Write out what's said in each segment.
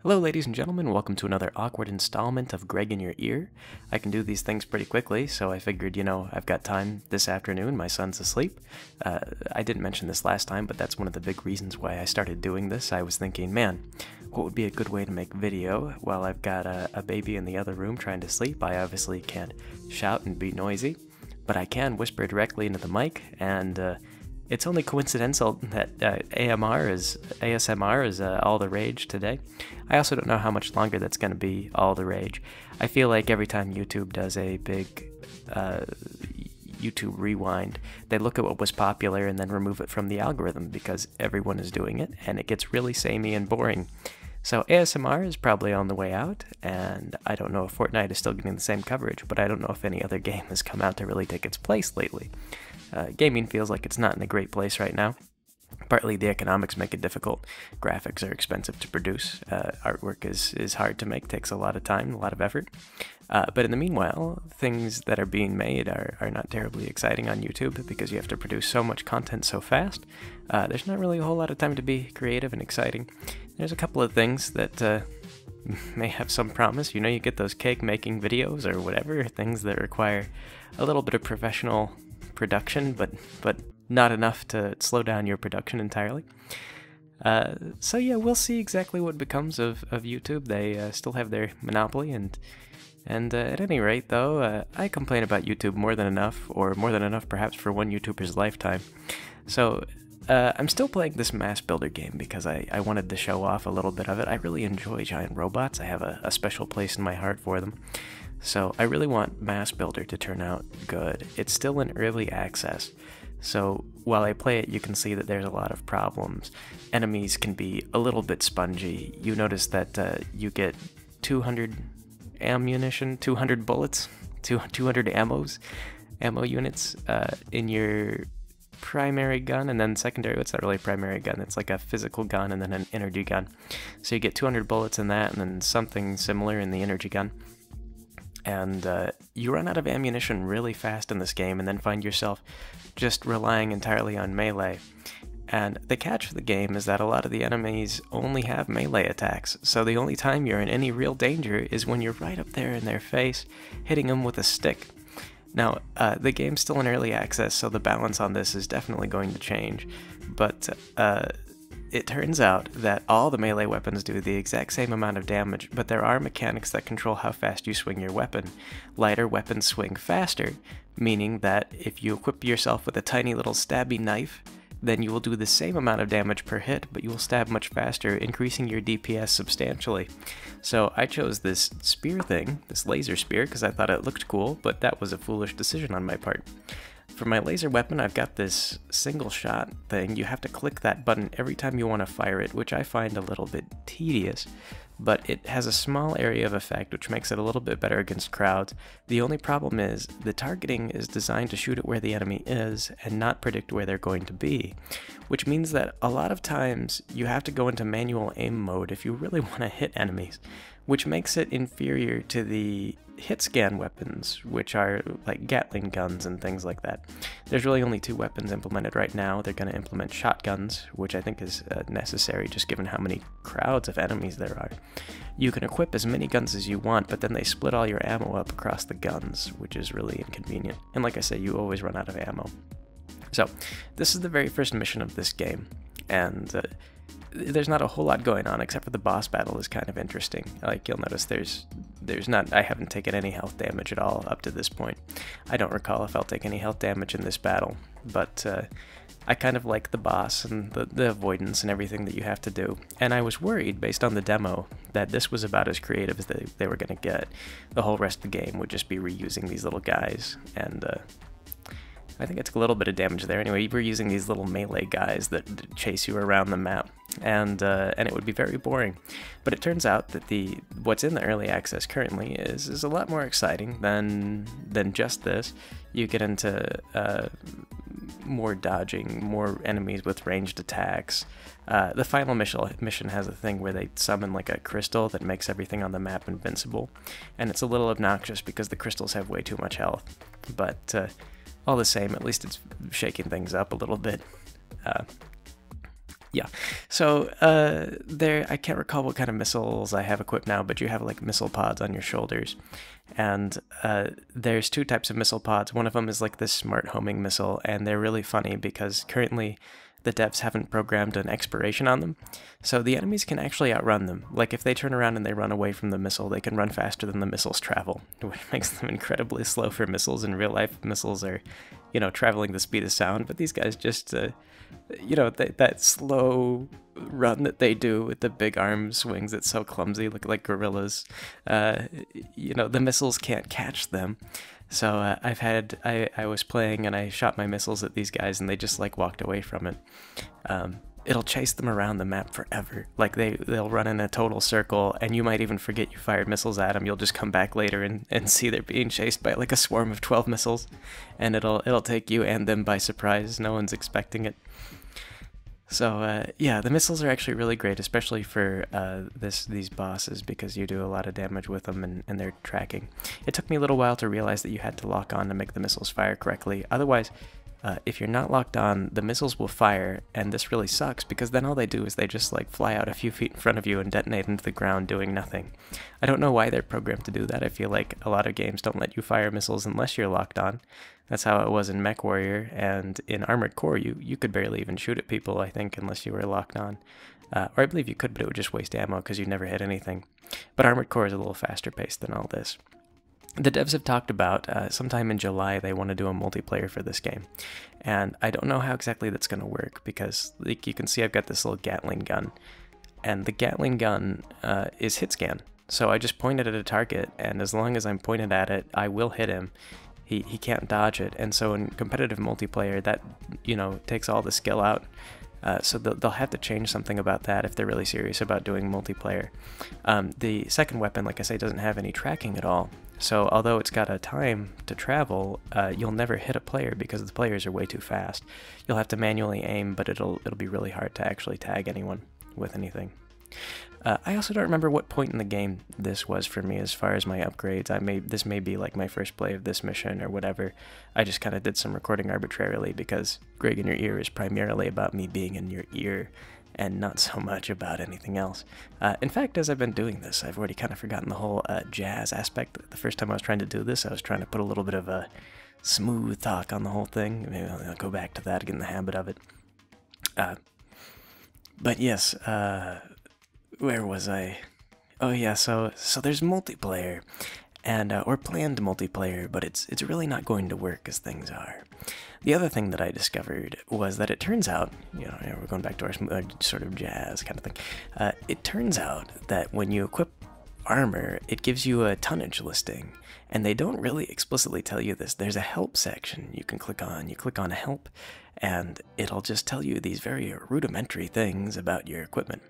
Hello ladies and gentlemen, welcome to another awkward installment of Greg in Your Ear. I can do these things pretty quickly, so I figured, I've got time this afternoon, my son's asleep. I didn't mention this last time, but that's one of the big reasons why I started doing this. I was thinking, man, what would be a good way to make video while I've got a baby in the other room trying to sleep? I obviously can't shout and be noisy, but I can whisper directly into the mic, and it's only coincidental that ASMR is all the rage today. I also don't know how much longer that's going to be all the rage. I feel like every time YouTube does a big YouTube rewind, they look at what was popular and then remove it from the algorithm because everyone is doing it, and it gets really samey and boring. So ASMR is probably on the way out, and I don't know if Fortnite is still getting the same coverage, but I don't know if any other game has come out to really take its place lately. Gaming feels like it's not in a great place right now. Partly the economics make it difficult. Graphics are expensive to produce. Artwork is hard to make, takes a lot of time, a lot of effort. But in the meanwhile, things that are being made are not terribly exciting on YouTube because you have to produce so much content so fast. There's not really a whole lot of time to be creative and exciting. There's a couple of things that may have some promise. You get those cake making videos or whatever, things that require a little bit of professional production, but not enough to slow down your production entirely. So yeah, we'll see exactly what becomes of YouTube. They still have their monopoly, and at any rate, though, I complain about YouTube more than enough, or more than enough perhaps for one YouTuber's lifetime. So I'm still playing this M.A.S.S builder game because I wanted to show off a little bit of it. I really enjoy giant robots. I have a special place in my heart for them. So I really want M.A.S.S Builder to turn out good. It's still in early access, so while I play it, you can see that there's a lot of problems. Enemies can be a little bit spongy. You notice that you get 200 ammunition, 200 bullets, 200 ammo units in your primary gun, and then secondary. It's not really a primary gun, it's like a physical gun and then an energy gun. So you get 200 bullets in that, and then something similar in the energy gun. And you run out of ammunition really fast in this game and then find yourself just relying entirely on melee. And the catch for the game is that a lot of the enemies only have melee attacks, so the only time you're in any real danger is when you're right up there in their face, hitting them with a stick. Now, the game's still in early access, so the balance on this is definitely going to change, but it turns out that all the melee weapons do the exact same amount of damage, but there are mechanics that control how fast you swing your weapon. Lighter weapons swing faster, meaning that if you equip yourself with a tiny little stabby knife, then you will do the same amount of damage per hit, but you will stab much faster, increasing your DPS substantially. So I chose this spear thing, this laser spear, because I thought it looked cool, but that was a foolish decision on my part. For my laser weapon, I've got this single shot thing. You have to click that button every time you want to fire it, which I find a little bit tedious, but it has a small area of effect, which makes it a little bit better against crowds. The only problem is the targeting is designed to shoot at where the enemy is and not predict where they're going to be, which means that a lot of times you have to go into manual aim mode if you really want to hit enemies, which makes it inferior to the hit scan weapons, which are like Gatling guns and things like that. There's really only two weapons implemented right now. They're going to implement shotguns, which I think is necessary just given how many crowds of enemies there are. You can equip as many guns as you want, but then they split all your ammo up across the guns, which is really inconvenient. And like I say, you always run out of ammo. So this is the very first mission of this game, and there's not a whole lot going on except for the boss battle is kind of interesting. Like, you'll notice I haven't taken any health damage at all up to this point. I don't recall if I'll take any health damage in this battle, but I kind of like the boss and the avoidance and everything that you have to do. And I was worried, based on the demo, that this was about as creative as they were going to get. The whole rest of the game would just be reusing these little guys, and I think it's a little bit of damage there. Anyway, we're using these little melee guys that chase you around the map, and it would be very boring. But it turns out that what's in the early access currently is a lot more exciting than just this. You get into more dodging, more enemies with ranged attacks. The final mission has a thing where they summon like a crystal that makes everything on the map invincible, and it's a little obnoxious because the crystals have way too much health. But all the same, at least it's shaking things up a little bit. Yeah. So there, I can't recall what kind of missiles I have equipped now, but you have like missile pods on your shoulders, and there's two types of missile pods. One of them is like this smart homing missile, and they're really funny because currently the devs haven't programmed an expiration on them, so the enemies can actually outrun them. Like if they turn around and they run away from the missile, they can run faster than the missiles travel, which makes them incredibly slow for missiles. In real life, missiles are, traveling the speed of sound, but these guys just that slow run that they do with the big arm swings, it's so clumsy, look like gorillas. The missiles can't catch them. So I was playing and I shot my missiles at these guys and they just like walked away from it. It'll chase them around the map forever. Like they'll run in a total circle, and you might even forget you fired missiles at them. You'll just come back later and see they're being chased by like a swarm of 12 missiles, and it'll take you and them by surprise. No one's expecting it. So yeah, the missiles are actually really great, especially for these bosses, because you do a lot of damage with them and they're tracking. It took me a little while to realize that you had to lock on to make the missiles fire correctly. Otherwise, if you're not locked on, the missiles will fire, and this really sucks because then all they do is they just like fly out a few feet in front of you and detonate into the ground doing nothing. I don't know why they're programmed to do that. I feel like a lot of games don't let you fire missiles unless you're locked on. That's how it was in MechWarrior, and in Armored Core you could barely even shoot at people, I think, unless you were locked on. Or I believe you could, but it would just waste ammo because you never hit anything. But Armored Core is a little faster paced than all this. The devs have talked about sometime in July they want to do a multiplayer for this game, and I don't know how exactly that's going to work because, like, you can see I've got this little Gatling gun, and the Gatling gun is hit scan. So I just point it at a target, and as long as I'm pointed at it, I will hit him. He can't dodge it, and so in competitive multiplayer, that takes all the skill out. So they'll have to change something about that if they're really serious about doing multiplayer. The second weapon, like I say, doesn't have any tracking at all. So although it's got a time to travel, you'll never hit a player because the players are way too fast. You'll have to manually aim, but it'll be really hard to actually tag anyone with anything. I also don't remember what point in the game this was for me as far as my upgrades. This may be like my first play of this mission or whatever. I just kind of did some recording arbitrarily because Greg in Your Ear is primarily about me being in your ear and not so much about anything else. In fact, as I've been doing this, I've already kind of forgotten the whole jazz aspect. The first time I was trying to do this, I was trying to put a little bit of a smooth talk on the whole thing. Maybe I'll go back to that, get in the habit of it. But yes, where was I? Oh yeah, so there's multiplayer, and or planned multiplayer, but it's really not going to work as things are. The other thing that I discovered was that it turns out, we're going back to our sort of jazz kind of thing. It turns out that when you equip armor, it gives you a tonnage listing, and they don't really explicitly tell you this. There's a help section you can click on. You click on help, and it'll just tell you these very rudimentary things about your equipment.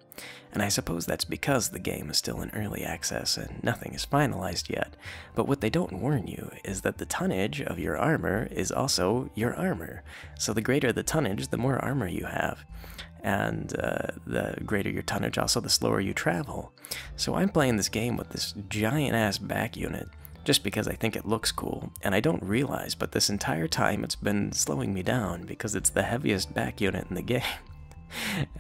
And I suppose that's because the game is still in early access and nothing is finalized yet. But what they don't warn you is that the tonnage of your armor is also your armor. So the greater the tonnage, the more armor you have. And the greater your tonnage, also the slower you travel. So I'm playing this game with this giant-ass back unit just because I think it looks cool, and I don't realize, but this entire time it's been slowing me down because it's the heaviest back unit in the game.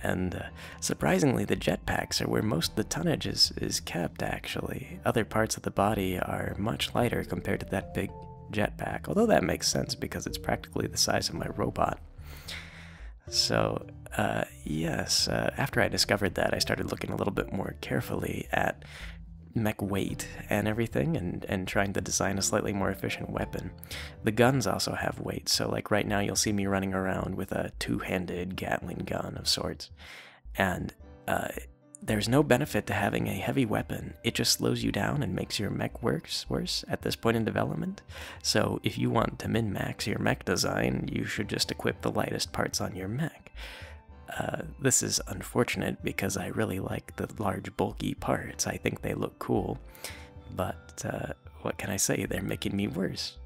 And surprisingly, the jetpacks are where most of the tonnage is kept, actually. Other parts of the body are much lighter compared to that big jetpack, although that makes sense because it's practically the size of my robot. So, yes, after I discovered that, I started looking a little bit more carefully at mech weight and everything, and trying to design a slightly more efficient weapon. The guns also have weight, so like right now you'll see me running around with a two-handed Gatling gun of sorts, and there's no benefit to having a heavy weapon. It just slows you down and makes your mech worse at this point in development. So if you want to min-max your mech design, you should just equip the lightest parts on your mech. This is unfortunate because I really like the large bulky parts. I think they look cool, but what can I say? They're making me worse.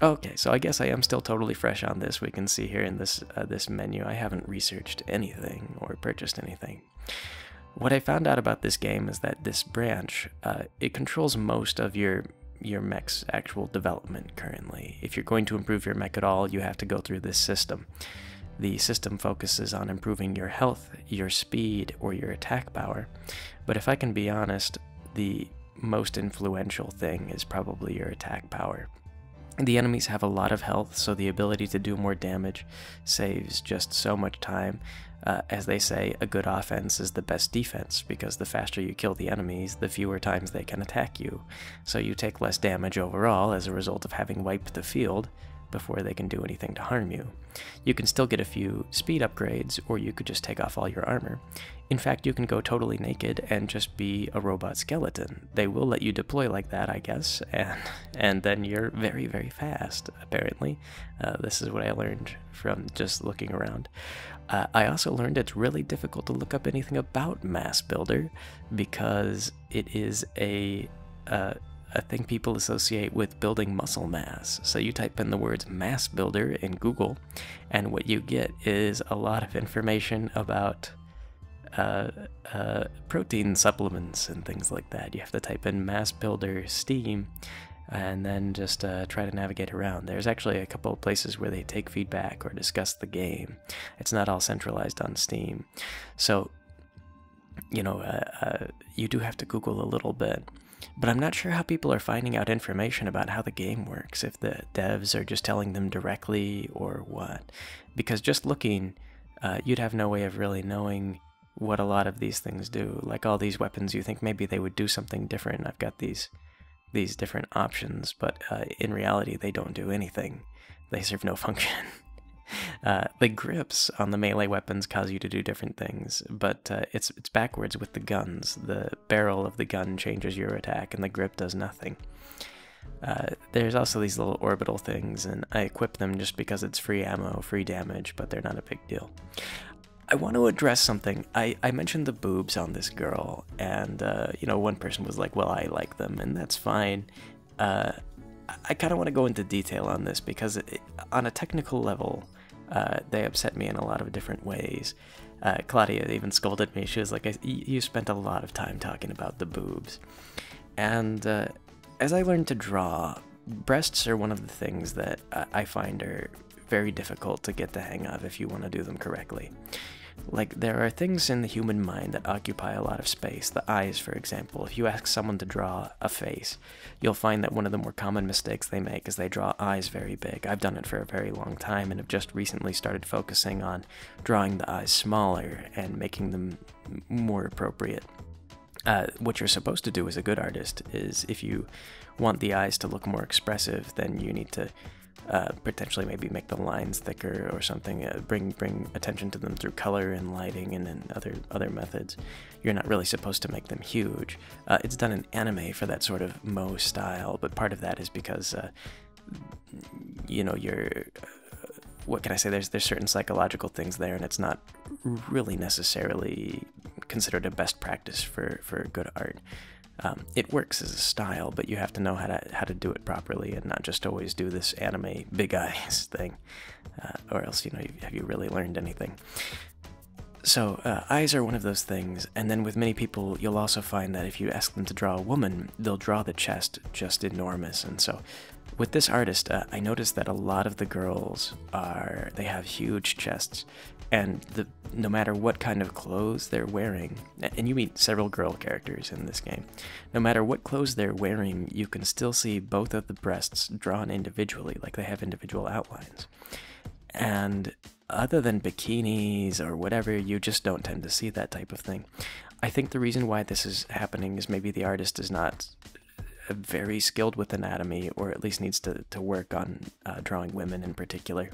Okay, so I guess I am still totally fresh on this. We can see here in this menu, I haven't researched anything or purchased anything. What I found out about this game is that this branch, it controls most of your mech's actual development currently. If you're going to improve your mech at all, you have to go through this system. the system focuses on improving your health, your speed, or your attack power. But if I can be honest, the most influential thing is probably your attack power. The enemies have a lot of health, so the ability to do more damage saves just so much time. As they say, a good offense is the best defense, because the faster you kill the enemies, the fewer times they can attack you. So you take less damage overall as a result of having wiped the field before they can do anything to harm you. You can still get a few speed upgrades, or you could just take off all your armor. In fact, you can go totally naked and just be a robot skeleton. They will let you deploy like that, I guess, and then you're very, very fast, apparently. This is what I learned from just looking around. I also learned it's really difficult to look up anything about M.A.S.S Builder, because it is a thing people associate with building muscle mass. So you type in the words M.A.S.S Builder in Google, and what you get is a lot of information about protein supplements and things like that. You have to type in M.A.S.S Builder Steam, and then just try to navigate around. There's actually a couple of places where they take feedback or discuss the game. It's not all centralized on Steam. So, you know, you do have to Google a little bit. But I'm not sure how people are finding out information about how the game works, if the devs are just telling them directly or what. Because just looking, you'd have no way of really knowing what a lot of these things do. Like all these weapons, you think maybe they would do something different. I've got these different options, but in reality they don't do anything. They serve no function. The grips on the melee weapons cause you to do different things, but it's backwards with the guns. The barrel of the gun changes your attack, and the grip does nothing. There's also these little orbital things, and I equip them just because it's free ammo, free damage, but they're not a big deal. I want to address something. I mentioned the boobs on this girl, and you know, one person was like, well, I like them, and that's fine. I kind of want to go into detail on this, because on a technical level, they upset me in a lot of different ways. Claudia even scolded me. She was like, you spent a lot of time talking about the boobs. And as I learned to draw, breasts are one of the things that I find are very difficult to get the hang of if you want to do them correctly. Like, there are things in the human mind that occupy a lot of space. The eyes, for example. If you ask someone to draw a face, you'll find that one of the more common mistakes they make is they draw eyes very big. I've done it for a very long time, and have just recently started focusing on drawing the eyes smaller and making them more appropriate. What you're supposed to do as a good artist is, if you want the eyes to look more expressive, then you need to potentially maybe make the lines thicker or something, bring attention to them through color and lighting, and then other methods. You're not really supposed to make them huge. It's done in anime for that sort of M.A.S.S style, but part of that is because you know, what can I say, there's certain psychological things there, and it's not really necessarily considered a best practice for good art. It works as a style, but you have to know how to do it properly, and not just always do this anime big eyes thing, or else, you know, have you really learned anything? So eyes are one of those things, and then with many people, you'll also find that if you ask them to draw a woman, they'll draw the chest just enormous. And so with this artist, I noticed that a lot of the girls they have huge chests, and no matter what kind of clothes they're wearing, and you meet several girl characters in this game, no matter what clothes they're wearing, you can still see both of the breasts drawn individually, like they have individual outlines. And other than bikinis or whatever, you just don't tend to see that type of thing. I think the reason why this is happening is maybe the artist is not very skilled with anatomy, or at least needs to work on drawing women in particular.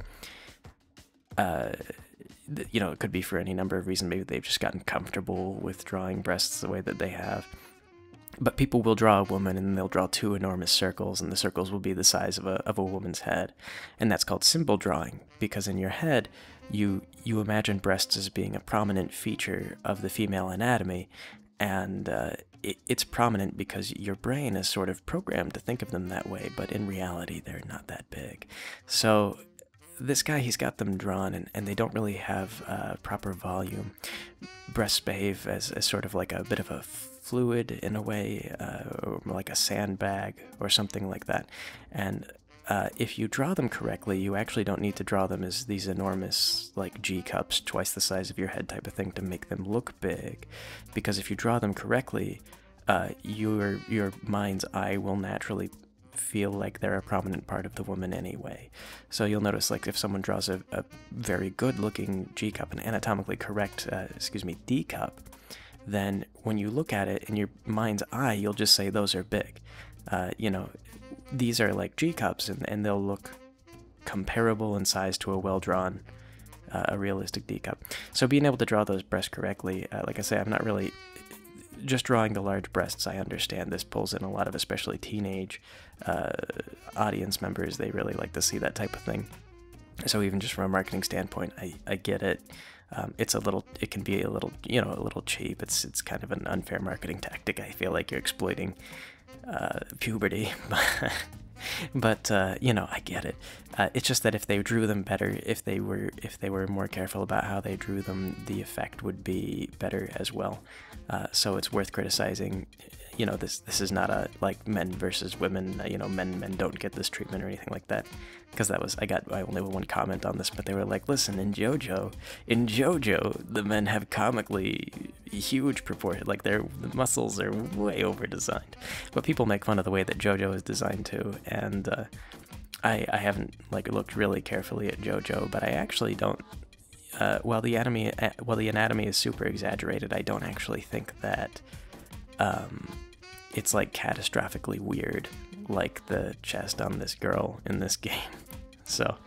You know, it could be for any number of reasons. Maybe they've just gotten comfortable with drawing breasts the way that they have. But people will draw a woman, and they'll draw two enormous circles, and the circles will be the size of a woman's head. And that's called symbol drawing, because in your head, you imagine breasts as being a prominent feature of the female anatomy, and it's prominent because your brain is sort of programmed to think of them that way, but in reality, they're not that big. So this guy, he's got them drawn, and they don't really have proper volume. Breasts behave as sort of like a bit of a fluid in a way, or like a sandbag or something like that. And if you draw them correctly, you actually don't need to draw them as these enormous, like, G cups, twice the size of your head type of thing, to make them look big. Because if you draw them correctly, your mind's eye will naturally feel like they're a prominent part of the woman anyway. So you'll notice, like, if someone draws a very good-looking G cup, an anatomically correct, D cup, then when you look at it in your mind's eye, you'll just say those are big. You know, these are like G cups, and they'll look comparable in size to a well-drawn, a realistic D cup. So being able to draw those breasts correctly, like I say, I'm not really just drawing the large breasts. I understand this pulls in a lot of especially teenage audience members. They really like to see that type of thing. So even just from a marketing standpoint, I get it. It can be a little, you know, a little cheap. It's kind of an unfair marketing tactic. I feel like you're exploiting puberty, but you know, I get it. It's just that if they drew them better, if they were more careful about how they drew them, the effect would be better as well. So it's worth criticizing. You know, this is not a like men versus women. You know, men don't get this treatment or anything like that. Because I only have one comment on this, but they were like, listen, in JoJo, the men have comically huge proportion, like the muscles are way over designed. But people make fun of the way that JoJo is designed too, and I haven't like looked really carefully at JoJo, but I actually don't. While the anatomy is super exaggerated, I don't actually think that it's like catastrophically weird, like the chest on this girl in this game. So,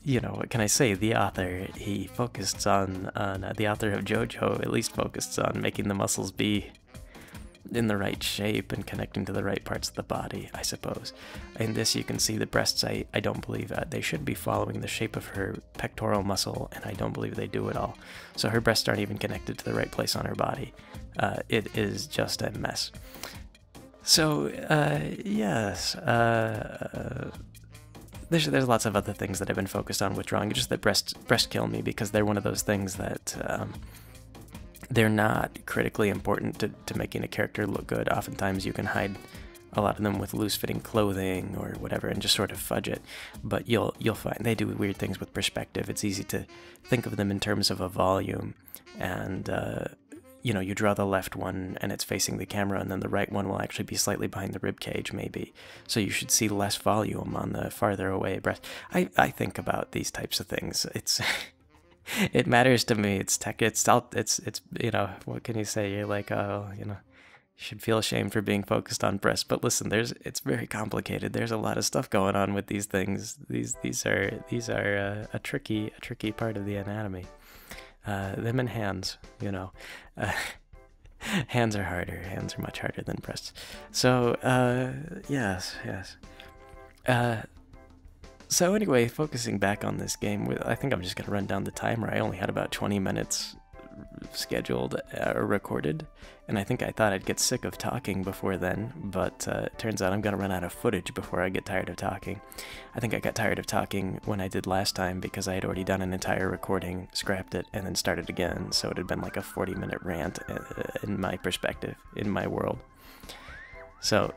you know, what can I say? The author, he focused on the author of JoJo at least focused on making the muscles be in the right shape and connecting to the right parts of the body, I suppose. In this, you can see the breasts. I don't believe they should be following the shape of her pectoral muscle, and I don't believe they do at all. So her breasts aren't even connected to the right place on her body. It is just a mess. So, yes, there's lots of other things that I've been focused on with drawing. It's just that breasts kill me because they're one of those things that they're not critically important to making a character look good. Oftentimes you can hide a lot of them with loose-fitting clothing or whatever and just sort of fudge it. But you'll find they do weird things with perspective. It's easy to think of them in terms of a volume, and you know, you draw the left one and it's facing the camera, and then the right one will actually be slightly behind the rib cage, maybe. So you should see less volume on the farther away breast. I think about these types of things. It's it matters to me. It's you know, what can you say? You're like, oh, you know, you should feel ashamed for being focused on breasts. But listen, it's very complicated. There's a lot of stuff going on with these things. These are a tricky part of the anatomy. Them and hands, you know. Hands are harder. Hands are much harder than breasts. So, yes. So anyway, focusing back on this game, I think I'm just going to run down the timer. I only had about 20 minutes scheduled or recorded, and I thought I'd get sick of talking before then, but it turns out I'm going to run out of footage before I get tired of talking. I think I got tired of talking when I did last time because I had already done an entire recording, scrapped it, and then started again, so it had been like a 40-minute rant in my perspective, in my world. So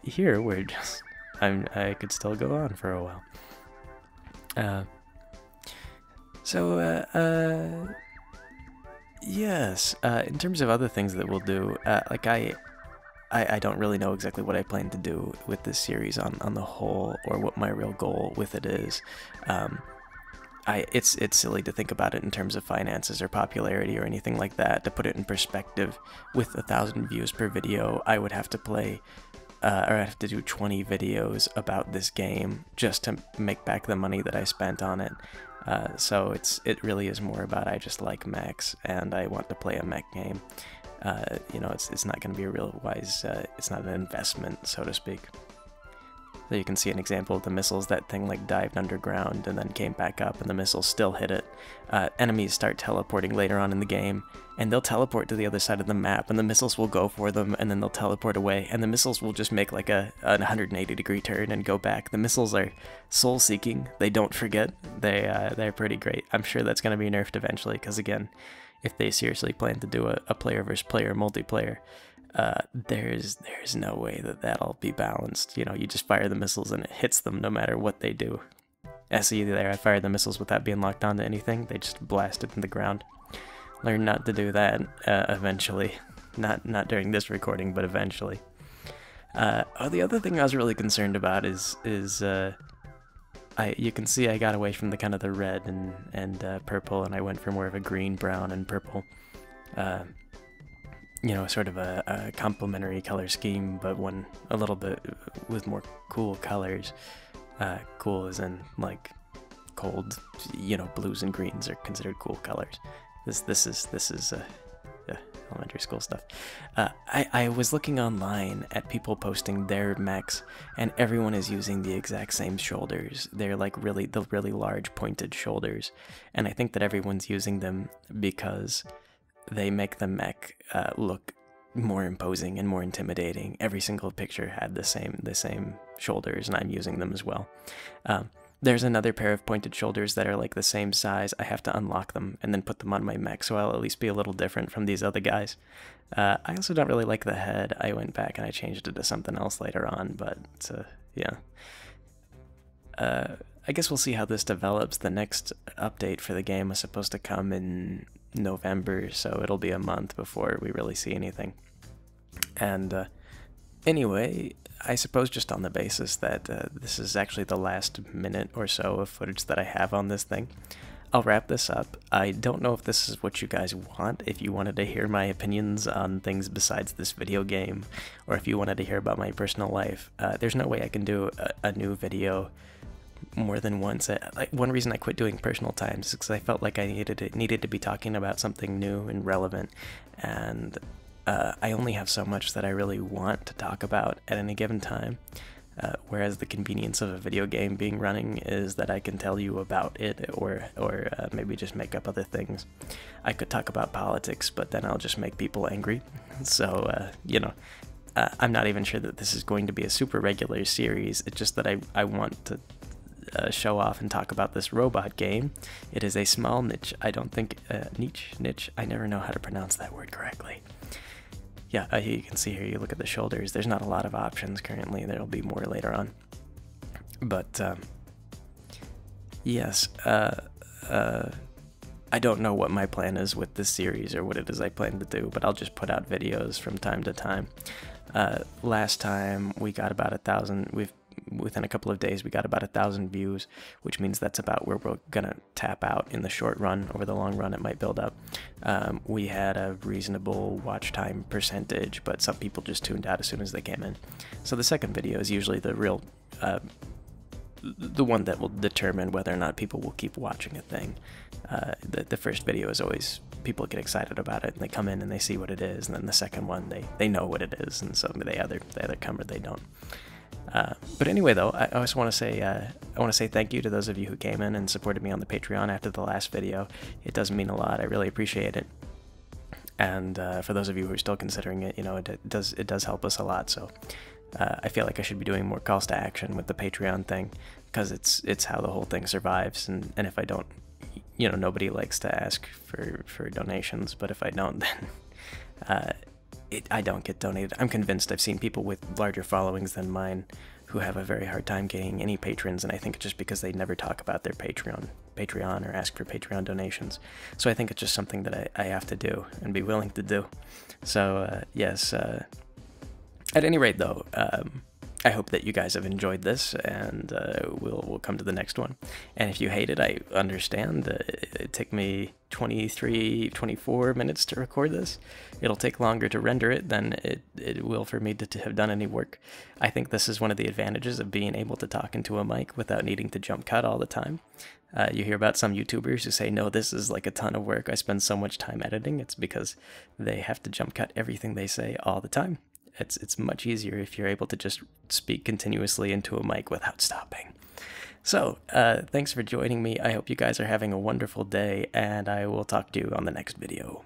here we're just... I could still go on for a while. Yes, in terms of other things that we'll do, like I don't really know exactly what I plan to do with this series on the whole, or what my real goal with it is. It's silly to think about it in terms of finances or popularity or anything like that. To put it in perspective, with 1,000 views per video, I would have to play or I have to do 20 videos about this game just to make back the money that I spent on it. So it really is more about I just like mechs and I want to play a mech game. You know, it's not going to be a real wise, it's not an investment, so to speak. So you can see an example of the missiles. That thing like dived underground and then came back up, and the missiles still hit it. Enemies start teleporting later on in the game, and they'll teleport to the other side of the map, and the missiles will go for them, and then they'll teleport away, and the missiles will just make like a 180-degree turn and go back. The missiles are soul-seeking. They don't forget. They're pretty great. I'm sure that's going to be nerfed eventually, because again, if they seriously plan to do a player versus player multiplayer, There's no way that that'll be balanced. You know, you just fire the missiles and it hits them no matter what they do. See there, I fired the missiles without being locked onto anything. They just blasted in the ground. Learn not to do that eventually. Not during this recording, but eventually. The other thing I was really concerned about is you can see I got away from the kind of the red and purple, and I went for more of a green, brown, and purple. You know, sort of a complementary color scheme, but one a little bit with more cool colors. Cool as in like cold, you know, blues and greens are considered cool colors. This is elementary school stuff. I was looking online at people posting their mechs, and everyone is using the exact same shoulders. They're like the really large pointed shoulders, and I think that everyone's using them because they make the mech look more imposing and more intimidating. Every single picture had the same shoulders, and I'm using them as well. There's another pair of pointed shoulders that are like the same size. I have to unlock them and then put them on my mech, so I'll at least be a little different from these other guys. I also don't really like the head. I went back and I changed it to something else later on, but yeah. I guess we'll see how this develops. The next update for the game was supposed to come in November, so it'll be a month before we really see anything. And anyway, I suppose just on the basis that this is actually the last minute or so of footage that I have on this thing, I'll wrap this up. I don't know if this is what you guys want, if you wanted to hear my opinions on things besides this video game, or if you wanted to hear about my personal life. There's no way I can do a new video more than once. One reason I quit doing personal times is because I felt like I needed to be talking about something new and relevant, and I only have so much that I really want to talk about at any given time, whereas the convenience of a video game being running is that I can tell you about it, or maybe just make up other things. I could talk about politics, but then I'll just make people angry. So, you know, I'm not even sure that this is going to be a super regular series. It's just that I want to show off and talk about this robot game. It is a small niche. I don't think niche. I never know how to pronounce that word correctly. Yeah, you can see here, you look at the shoulders, there's not a lot of options currently. There'll be more later on. But, yes, I don't know what my plan is with this series or what it is I plan to do, but I'll just put out videos from time to time. Last time we got about 1,000, within a couple of days we got about 1,000 views, which means that's about where we're gonna tap out in the short run. Over the long run it might build up. We had a reasonable watch time percentage, but some people just tuned out as soon as they came in. So the second video is usually the real the one that will determine whether or not people will keep watching a thing. The first video is always, people get excited about it and they come in and they see what it is, and then the second one they know what it is, and so they either come or they don't. But anyway, though, I also want to say thank you to those of you who came in and supported me on the Patreon after the last video. It does mean a lot. I really appreciate it. And for those of you who are still considering it, you know, it does help us a lot. So I feel like I should be doing more calls to action with the Patreon thing, because it's how the whole thing survives. And if I don't, you know, nobody likes to ask for donations, but if I don't, then I don't get donated. I'm convinced I've seen people with larger followings than mine who have a very hard time getting any patrons, and I think it's just because they never talk about their Patreon or ask for Patreon donations. So I think it's just something that I have to do and be willing to do. So yes, at any rate though, I hope that you guys have enjoyed this, and we'll come to the next one. And if you hate it, I understand. It took me 24 minutes to record this. It'll take longer to render it than it will for me to have done any work. I think this is one of the advantages of being able to talk into a mic without needing to jump cut all the time. You hear about some YouTubers who say, no, this is like a ton of work. I spend so much time editing. It's because they have to jump cut everything they say all the time. It's much easier if you're able to just speak continuously into a mic without stopping. So, thanks for joining me. I hope you guys are having a wonderful day, and I will talk to you on the next video.